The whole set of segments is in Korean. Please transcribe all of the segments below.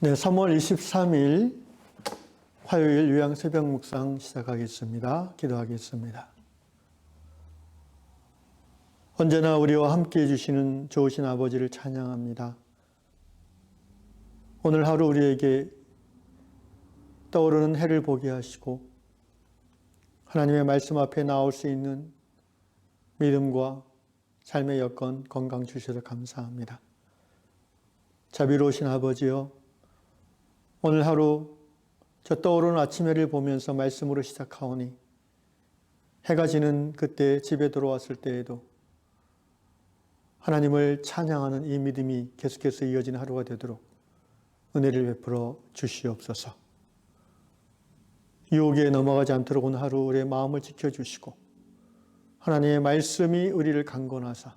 네, 3월 23일 화요일 요양 새벽 묵상 시작하겠습니다. 기도하겠습니다. 언제나 우리와 함께 해주시는 좋으신 아버지를 찬양합니다. 오늘 하루 우리에게 떠오르는 해를 보게 하시고 하나님의 말씀 앞에 나올 수 있는 믿음과 삶의 여건, 건강 주셔서 감사합니다. 자비로우신 아버지여, 오늘 하루 저 떠오르는 아침 해를 보면서 말씀으로 시작하오니 해가 지는 그때 집에 돌아왔을 때에도 하나님을 찬양하는 이 믿음이 계속해서 이어지는 하루가 되도록 은혜를 베풀어 주시옵소서. 유혹에 넘어가지 않도록 오늘 하루 우리의 마음을 지켜주시고 하나님의 말씀이 우리를 강건하사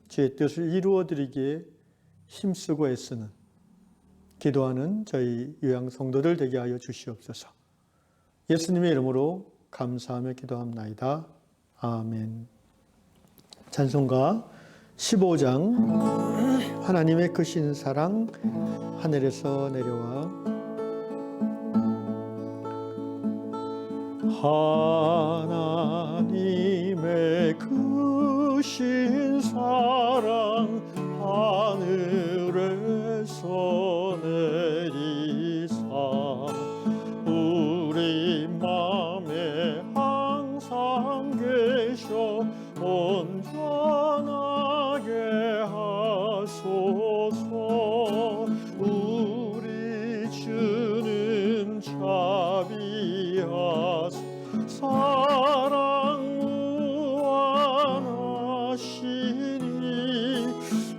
주의 뜻을 이루어드리기에 힘쓰고 애쓰는 기도하는 저희 요양 성도들 되게 하여 주시옵소서. 예수님의 이름으로 감사하며 기도합나이다. 아멘. 찬송가 15장 하나님의 크신 사랑 하늘에서 내려와. 하나님의 크신 사랑 하늘에서 내리사 우리 맘에 항상 계셔 온전하게 하소서. 우리 주는 자비하사 사랑 무한하시니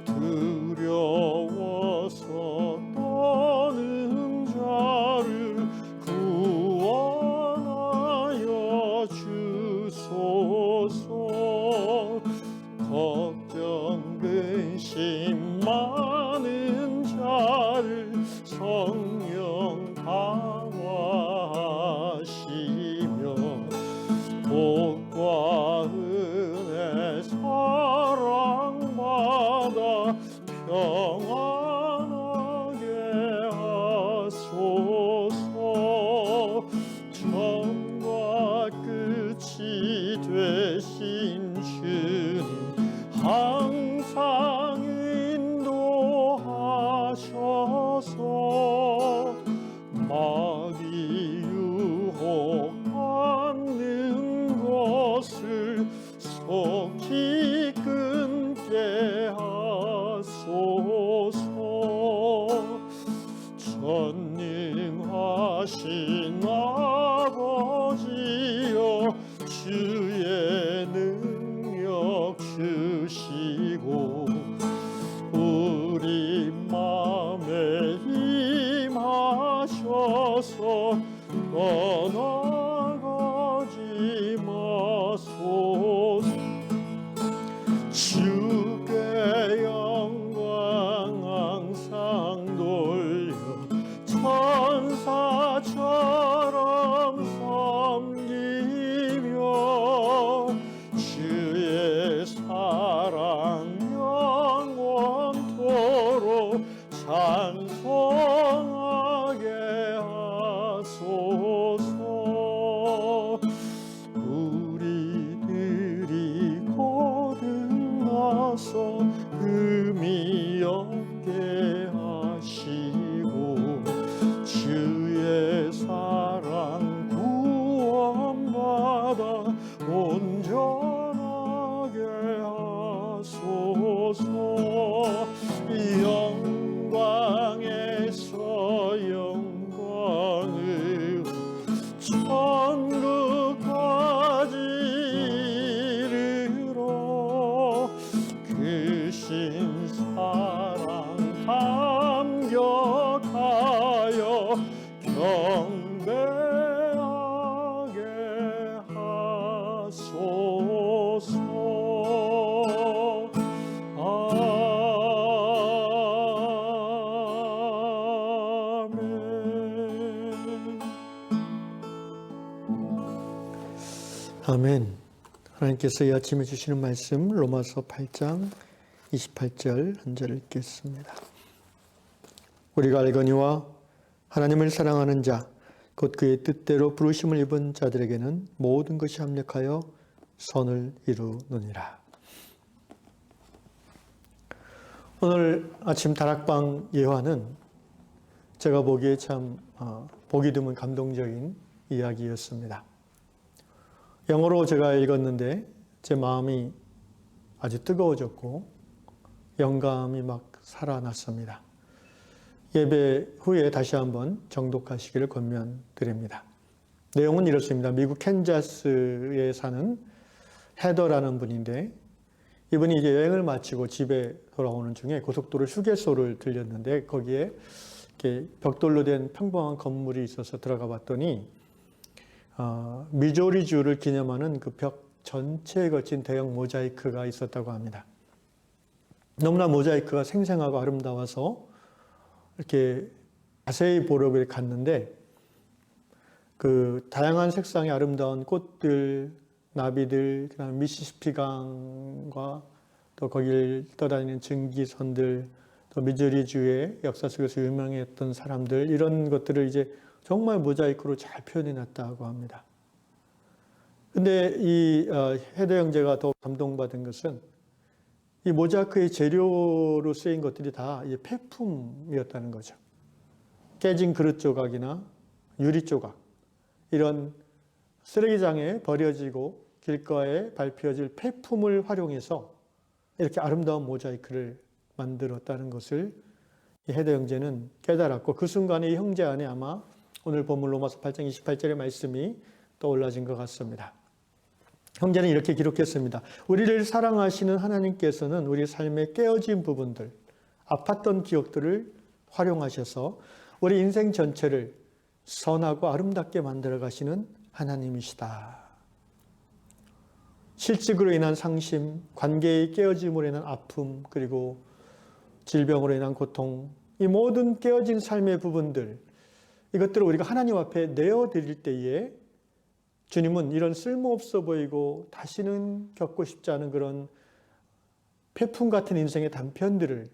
두려워서 떠는 자를 구원하여 주소서. 걱정 근심 많은 자를 성령 강화하시며 복과 은혜 사랑받아 평안하게 하소서. 처음과 끝이 되신 주님 항상 인도하셔서 마귀 유혹받는 것을 속히 끊게 하소서. 전능하신 아버지여 주의 능력 주시고 우리 맘에 임하셔서 떠나가지 마소서. 주께 영광 항상 돌려 천사처럼 섬기며 주의 사랑 영원토록 찬송하게 하소서. 우리들이 거듭나서 흠이 없게 하시고 주의 사랑 구원받아 온전하게 하소서. 영광에서 영광으로 천국까지 이르러 크신 사랑 감격하여 경배하게 하소서. 아멘. 하나님께서 이 아침에 주시는 말씀 로마서 8장 28절 한 절 읽겠습니다. 우리가 알거니와 하나님을 사랑하는 자, 곧 그의 뜻대로 부르심을 입은 자들에게는 모든 것이 합력하여 선을 이루느니라. 오늘 아침 다락방 예화는 제가 보기에 참 보기 드문 감동적인 이야기였습니다. 영어로 제가 읽었는데 제 마음이 아주 뜨거워졌고 영감이 막 살아났습니다. 예배 후에 다시 한번 정독하시기를 권면드립니다. 내용은 이렇습니다. 미국 캔자스에 사는 헤더라는 분인데 이분이 이제 여행을 마치고 집에 돌아오는 중에 고속도로 휴게소를 들렸는데 거기에 이렇게 벽돌로 된 평범한 건물이 있어서 들어가 봤더니 미조리주를 기념하는 그 벽 전체에 걸친 대형 모자이크가 있었다고 합니다. 너무나 모자이크가 생생하고 아름다워서 이렇게 자세히 보러 갔는데 그 다양한 색상의 아름다운 꽃들, 나비들, 그다음 미시시피강과 또 거길 떠다니는 증기선들, 또 미조리주의 역사 속에서 유명했던 사람들 이런 것들을 이제 정말 모자이크로 잘 표현해 놨다고 합니다. 근데 이 헤더 형제가 더 감동받은 것은 이 모자이크의 재료로 쓰인 것들이 다 이제 폐품이었다는 거죠. 깨진 그릇 조각이나 유리 조각 이런 쓰레기장에 버려지고 길가에 밟혀질 폐품을 활용해서 이렇게 아름다운 모자이크를 만들었다는 것을 이 헤더 형제는 깨달았고 그 순간에 이 형제 안에 아마 오늘 본문 로마서 8장 28절의 말씀이 떠올라진 것 같습니다. 형제는 이렇게 기록했습니다. 우리를 사랑하시는 하나님께서는 우리 삶의 깨어진 부분들, 아팠던 기억들을 활용하셔서 우리 인생 전체를 선하고 아름답게 만들어 가시는 하나님이시다. 실직으로 인한 상심, 관계의 깨어짐으로 인한 아픔, 그리고 질병으로 인한 고통, 이 모든 깨어진 삶의 부분들, 이것들을 우리가 하나님 앞에 내어드릴 때에 주님은 이런 쓸모없어 보이고 다시는 겪고 싶지 않은 그런 폐품 같은 인생의 단편들을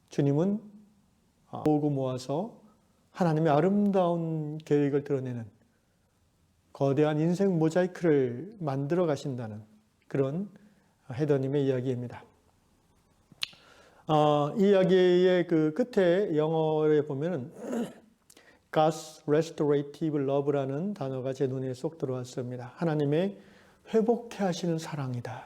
주님은 모으고 모아서 하나님의 아름다운 계획을 드러내는 거대한 인생 모자이크를 만들어 가신다는 그런 헤더님의 이야기입니다. 이 이야기의 그 끝에 영어에 보면은 God's restorative love라는 단어가 제 눈에 쏙 들어왔습니다. 하나님의 회복해 하시는 사랑이다.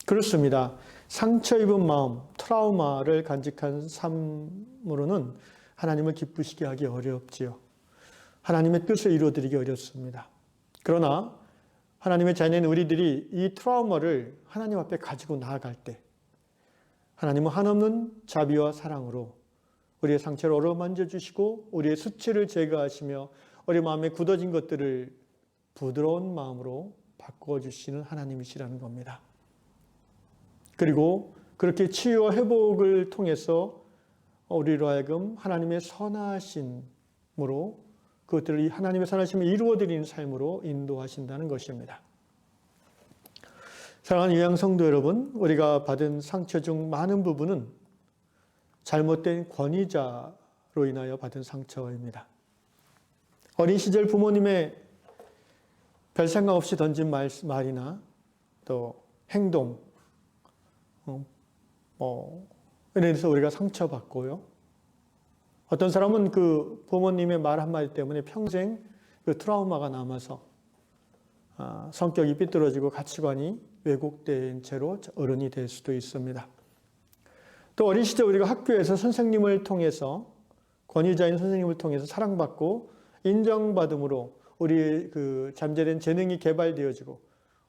그렇습니다. 상처 입은 마음, 트라우마를 간직한 삶으로는 하나님을 기쁘시게 하기 어렵지요. 하나님의 뜻을 이루어드리기 어렵습니다. 그러나 하나님의 자녀인 우리들이 이 트라우마를 하나님 앞에 가지고 나아갈 때 하나님은 한없는 자비와 사랑으로 우리의 상처를 어루만져 주시고 우리의 수치를 제거하시며 우리 마음에 굳어진 것들을 부드러운 마음으로 바꾸어 주시는 하나님이시라는 겁니다. 그리고 그렇게 치유와 회복을 통해서 우리로 하여금 하나님의 선하심으로 그것들을 하나님의 선하심을 이루어드리는 삶으로 인도하신다는 것입니다. 사랑하는 유양 성도 여러분, 우리가 받은 상처 중 많은 부분은 잘못된 권위자로 인하여 받은 상처입니다. 어린 시절 부모님의 별 생각 없이 던진 말이나 또 행동, 이래서 우리가 상처받고요. 어떤 사람은 그 부모님의 말 한마디 때문에 평생 그 트라우마가 남아서 성격이 삐뚤어지고 가치관이 왜곡된 채로 어른이 될 수도 있습니다. 또 어린 시절 우리가 학교에서 선생님을 통해서 권위자인 선생님을 통해서 사랑받고 인정받음으로 우리의 그 잠재된 재능이 개발되어지고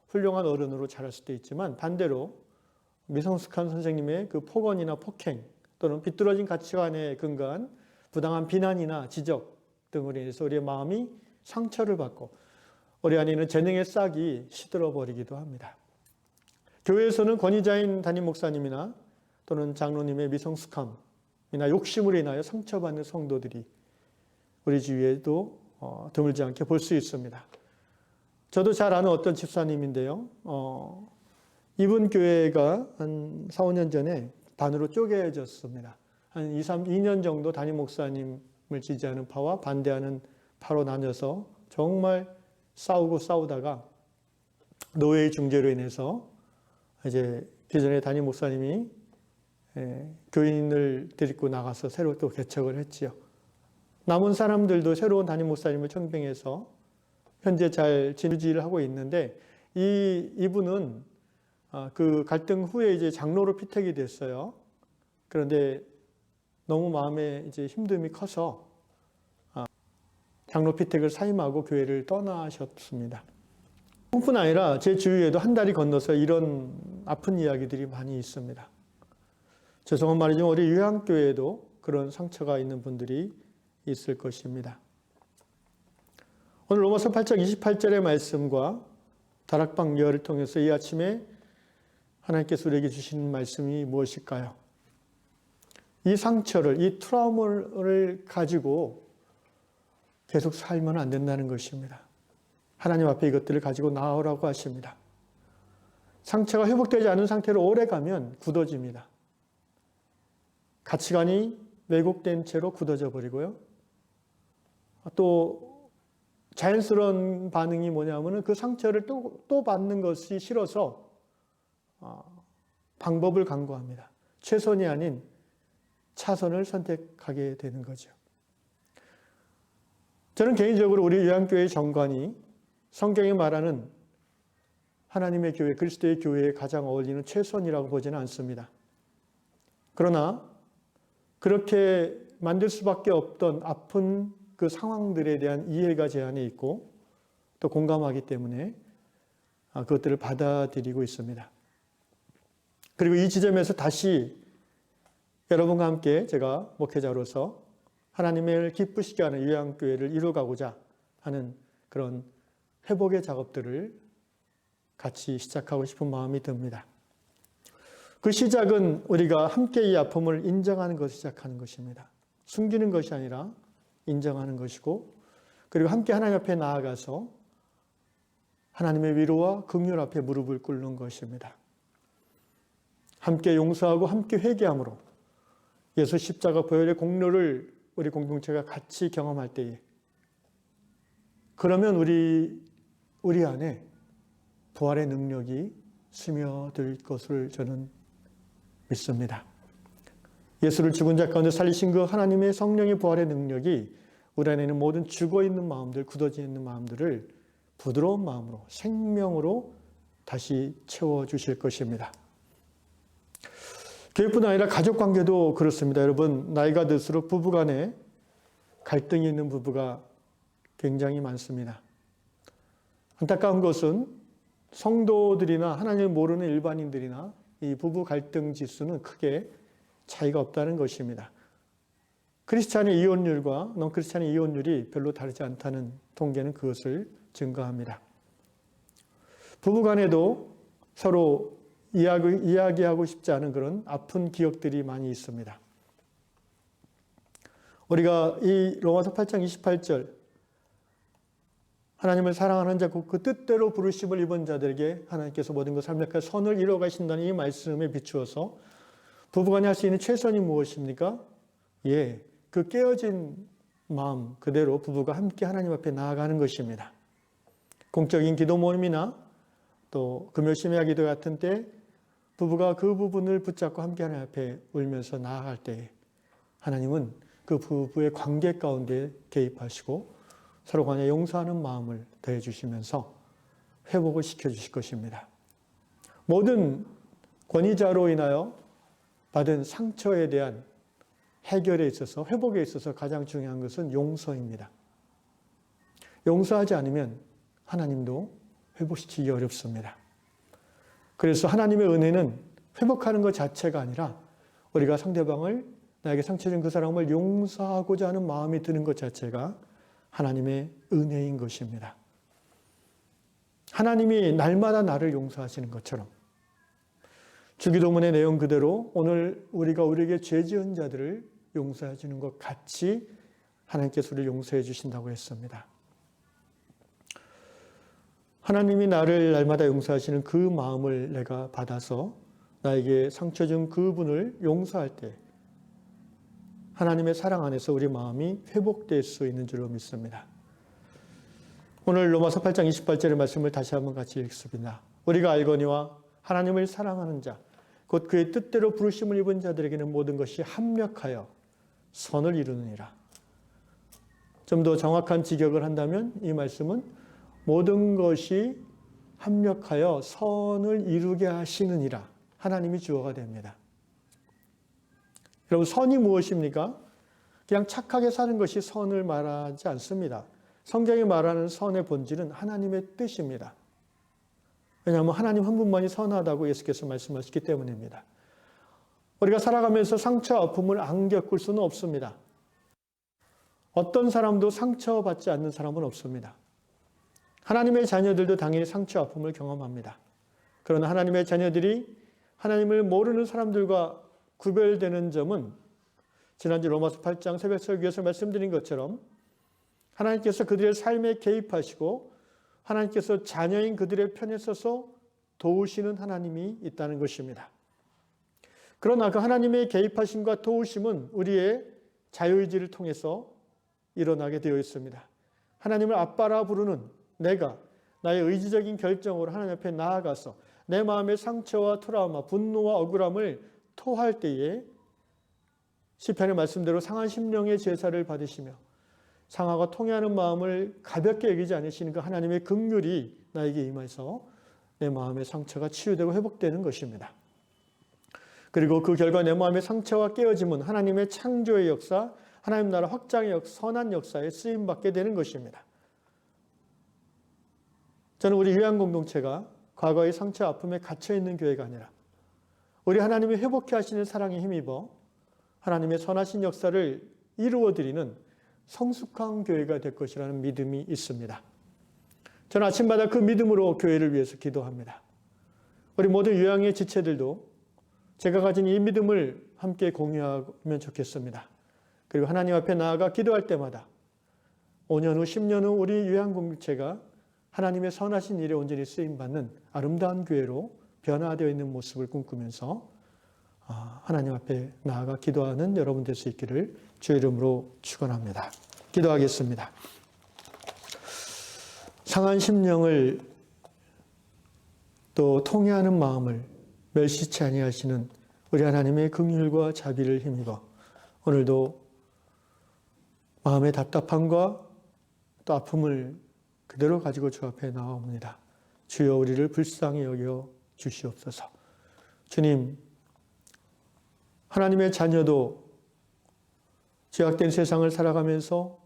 훌륭한 어른으로 자랄 수도 있지만 반대로 미성숙한 선생님의 그 폭언이나 폭행 또는 비뚤어진 가치관에 근거한 부당한 비난이나 지적 등으로 인해서 우리의 마음이 상처를 받고 우리 안에 있는 재능의 싹이 시들어 버리기도 합니다. 교회에서는 권위자인 담임 목사님이나 또는 장로님의 미성숙함이나 욕심으로 인하여 상처받는 성도들이 우리 주위에도 드물지 않게 볼 수 있습니다. 저도 잘 아는 어떤 집사님인데요. 이분 교회가 한 4, 5년 전에 반으로 쪼개졌습니다. 한 2년 정도 담임 목사님을 지지하는 파와 반대하는 파로 나뉘어서 정말 싸우다가 노예의 중재로 인해서 이제 기존의 담임 목사님이 교인을 데리고 나가서 새로 또 개척을 했지요. 남은 사람들도 새로운 담임 목사님을 청빙해서 현재 잘 진주지를 하고 있는데 이분은 그 갈등 후에 이제 장로로 피택이 됐어요. 그런데 너무 마음에 이제 힘듦이 커서 장로 피택을 사임하고 교회를 떠나셨습니다. 뿐 아니라 제 주위에도 한 달이 건너서 이런 아픈 이야기들이 많이 있습니다. 죄송한 말이지만 우리 요양교회에도 그런 상처가 있는 분들이 있을 것입니다. 오늘 로마서 8장 28절의 말씀과 다락방 예언을 통해서 이 아침에 하나님께서 우리에게 주시는 말씀이 무엇일까요? 이 상처를, 이 트라우마를 가지고 계속 살면 안 된다는 것입니다. 하나님 앞에 이것들을 가지고 나오라고 하십니다. 상처가 회복되지 않은 상태로 오래 가면 굳어집니다. 가치관이 왜곡된 채로 굳어져 버리고요. 또 자연스러운 반응이 뭐냐면은 그 상처를 또 받는 것이 싫어서 방법을 강구합니다. 최선이 아닌 차선을 선택하게 되는 거죠. 저는 개인적으로 우리 요양교회 정관이 성경이 말하는 하나님의 교회, 그리스도의 교회에 가장 어울리는 최선이라고 보지는 않습니다. 그러나 그렇게 만들 수밖에 없던 아픈 그 상황들에 대한 이해가 제 안에 있고 또 공감하기 때문에 그것들을 받아들이고 있습니다. 그리고 이 지점에서 다시 여러분과 함께 제가 목회자로서 하나님을 기쁘시게 하는 요양교회를 이루어가고자 하는 그런 회복의 작업들을 같이 시작하고 싶은 마음이 듭니다. 그 시작은 우리가 함께 이 아픔을 인정하는 것을 시작하는 것입니다. 숨기는 것이 아니라 인정하는 것이고, 그리고 함께 하나님 앞에 나아가서 하나님의 위로와 긍휼 앞에 무릎을 꿇는 것입니다. 함께 용서하고 함께 회개함으로 예수 십자가 보혈의 공로를 우리 공동체가 같이 경험할 때에, 그러면 우리 안에 부활의 능력이 스며들 것을 저는 믿습니다. 예수를 죽은 자 가운데 살리신 그 하나님의 성령의 부활의 능력이 우리 안에 있는 모든 죽어있는 마음들, 굳어져 있는 마음들을 부드러운 마음으로, 생명으로 다시 채워주실 것입니다. 교회뿐 아니라 가족관계도 그렇습니다. 여러분, 나이가 들수록 부부간에 갈등이 있는 부부가 굉장히 많습니다. 안타까운 것은 성도들이나 하나님을 모르는 일반인들이나 이 부부 갈등 지수는 크게 차이가 없다는 것입니다. 크리스찬의 이혼율과 넌크리스찬의 이혼율이 별로 다르지 않다는 통계는 그것을 증거합니다. 부부 간에도 서로 이야기하고 싶지 않은 그런 아픈 기억들이 많이 있습니다. 우리가 이 로마서 8장 28절 하나님을 사랑하는 자, 그 뜻대로 부르심을 입은 자들에게 하나님께서 모든 것을 합력하여 선을 이루어 가신다는 이 말씀에 비추어서 부부간에 할 수 있는 최선이 무엇입니까? 그 깨어진 마음 그대로 부부가 함께 하나님 앞에 나아가는 것입니다. 공적인 기도 모임이나 또 금요심야 기도 같은 때 부부가 그 부분을 붙잡고 함께 하나님 앞에 울면서 나아갈 때 하나님은 그 부부의 관계 가운데 개입하시고 서로 간에 용서하는 마음을 더해 주시면서 회복을 시켜주실 것입니다. 모든 권위자로 인하여 받은 상처에 대한 해결에 있어서, 회복에 있어서 가장 중요한 것은 용서입니다. 용서하지 않으면 하나님도 회복시키기 어렵습니다. 그래서 하나님의 은혜는 회복하는 것 자체가 아니라 우리가 상대방을, 나에게 상처 준 그 사람을 용서하고자 하는 마음이 드는 것 자체가 하나님의 은혜인 것입니다. 하나님이 날마다 나를 용서하시는 것처럼 주기도문의 내용 그대로 오늘 우리가 우리에게 죄 지은 자들을 용서해 주는 것 같이 하나님께서 우리를 용서해 주신다고 했습니다. 하나님이 나를 날마다 용서하시는 그 마음을 내가 받아서 나에게 상처 준 그분을 용서할 때 하나님의 사랑 안에서 우리 마음이 회복될 수 있는 줄로 믿습니다. 오늘 로마서 8장 28절의 말씀을 다시 한번 같이 읽습니다. 우리가 알거니와 하나님을 사랑하는 자, 곧 그의 뜻대로 부르심을 입은 자들에게는 모든 것이 합력하여 선을 이루느니라. 좀 더 정확한 직역을 한다면 이 말씀은 모든 것이 합력하여 선을 이루게 하시느니라. 하나님이 주어가 됩니다. 여러분, 선이 무엇입니까? 그냥 착하게 사는 것이 선을 말하지 않습니다. 성경이 말하는 선의 본질은 하나님의 뜻입니다. 왜냐하면 하나님 한 분만이 선하다고 예수께서 말씀하셨기 때문입니다. 우리가 살아가면서 상처, 아픔을 안 겪을 수는 없습니다. 어떤 사람도 상처받지 않는 사람은 없습니다. 하나님의 자녀들도 당연히 상처, 아픔을 경험합니다. 그러나 하나님의 자녀들이 하나님을 모르는 사람들과 구별되는 점은 지난주 로마서 8장 새벽 설교에서 말씀드린 것처럼 하나님께서 그들의 삶에 개입하시고 하나님께서 자녀인 그들의 편에 서서 도우시는 하나님이 있다는 것입니다. 그러나 그 하나님의 개입하심과 도우심은 우리의 자유의지를 통해서 일어나게 되어 있습니다. 하나님을 아빠라 부르는 내가 나의 의지적인 결정으로 하나님 앞에 나아가서 내 마음의 상처와 트라우마, 분노와 억울함을 토할 때에 시편의 말씀대로 상한 심령의 제사를 받으시며 상하고 통회하는 마음을 가볍게 여기지 않으시는 그 하나님의 긍휼이 나에게 임해서 내 마음의 상처가 치유되고 회복되는 것입니다. 그리고 그 결과 내 마음의 상처가 깨어짐은 하나님의 창조의 역사, 하나님 나라 확장의 선한 역사에 쓰임받게 되는 것입니다. 저는 우리 요한 공동체가 과거의 상처, 아픔에 갇혀있는 교회가 아니라 우리 하나님이 회복해 하시는 사랑에 힘입어 하나님의 선하신 역사를 이루어드리는 성숙한 교회가 될 것이라는 믿음이 있습니다. 저는 아침마다 그 믿음으로 교회를 위해서 기도합니다. 우리 모든 요양의 지체들도 제가 가진 이 믿음을 함께 공유하면 좋겠습니다. 그리고 하나님 앞에 나아가 기도할 때마다 5년 후, 10년 후 우리 요양 공동체가 하나님의 선하신 일에 온전히 쓰임받는 아름다운 교회로 변화되어 있는 모습을 꿈꾸면서 하나님 앞에 나아가 기도하는 여러분 될 수 있기를 주의 이름으로 축원합니다. 기도하겠습니다. 상한 심령을 또 통회하는 마음을 멸시치 아니하시는 우리 하나님의 긍휼과 자비를 힘입어 오늘도 마음의 답답함과 또 아픔을 그대로 가지고 주 앞에 나옵니다. 주여 우리를 불쌍히 여겨 주시옵소서. 주님, 하나님의 자녀도 죄악된 세상을 살아가면서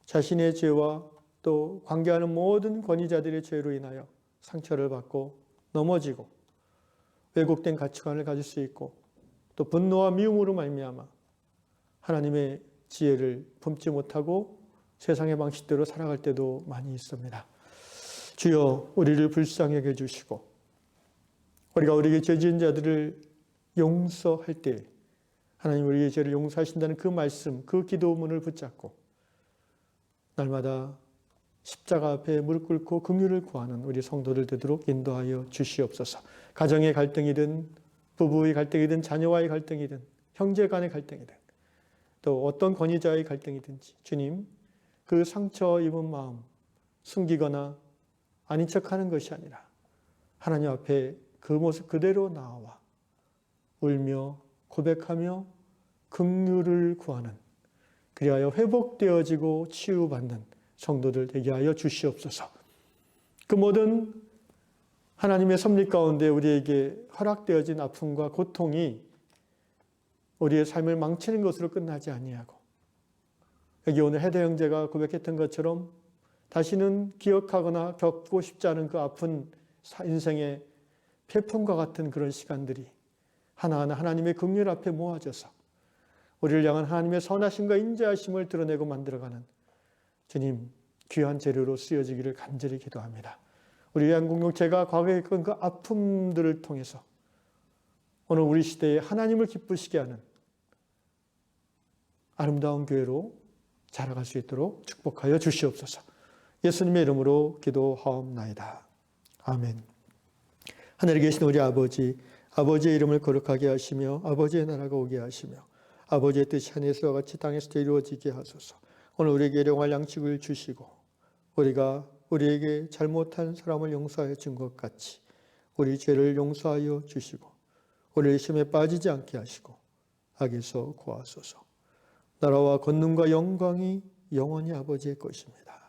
자신의 죄와 또 관계하는 모든 권위자들의 죄로 인하여 상처를 받고 넘어지고 왜곡된 가치관을 가질 수 있고 또 분노와 미움으로 말미암아 하나님의 지혜를 품지 못하고 세상의 방식대로 살아갈 때도 많이 있습니다. 주여 우리를 불쌍히 여겨 주시고 우리가 우리에게 죄 지은 자들을 용서할 때 하나님 우리의 죄를 용서하신다는 그 말씀, 그 기도문을 붙잡고 날마다 십자가 앞에 무릎 꿇고 긍휼을 구하는 우리 성도들 되도록 인도하여 주시옵소서. 가정의 갈등이든 부부의 갈등이든 자녀와의 갈등이든 형제 간의 갈등이든 또 어떤 권위자의 갈등이든지 주님 그 상처 입은 마음 숨기거나 아닌 척하는 것이 아니라 하나님 앞에 그 모습 그대로 나와 울며 고백하며 긍휼을 구하는 그리하여 회복되어지고 치유받는 성도들 되게 하여 주시옵소서. 그 모든 하나님의 섭리 가운데 우리에게 허락되어진 아픔과 고통이 우리의 삶을 망치는 것으로 끝나지 아니하고 여기 오늘 헤더 형제가 고백했던 것처럼 다시는 기억하거나 겪고 싶지 않은 그 아픈 인생의 폐품과 같은 그런 시간들이 하나하나 하나님의 긍휼 앞에 모아져서 우리를 향한 하나님의 선하심과 인자하심을 드러내고 만들어가는 주님 귀한 재료로 쓰여지기를 간절히 기도합니다. 우리 요한 공동체가 과거에 겪은 그 아픔들을 통해서 오늘 우리 시대에 하나님을 기쁘시게 하는 아름다운 교회로 자라갈 수 있도록 축복하여 주시옵소서. 예수님의 이름으로 기도하옵나이다. 아멘. 하늘에 계신 우리 아버지, 아버지의 이름을 거룩하게 하시며 아버지의 나라가 오게 하시며 아버지의 뜻이 하늘에서와 같이 땅에서도 이루어지게 하소서. 오늘 우리에게 일용할 양식을 주시고 우리가 우리에게 잘못한 사람을 용서하여 준 것 같이 우리 죄를 용서하여 주시고 우리를 시험에 빠지지 않게 하시고 악에서 구하소서. 나라와 권능과 영광이 영원히 아버지의 것입니다.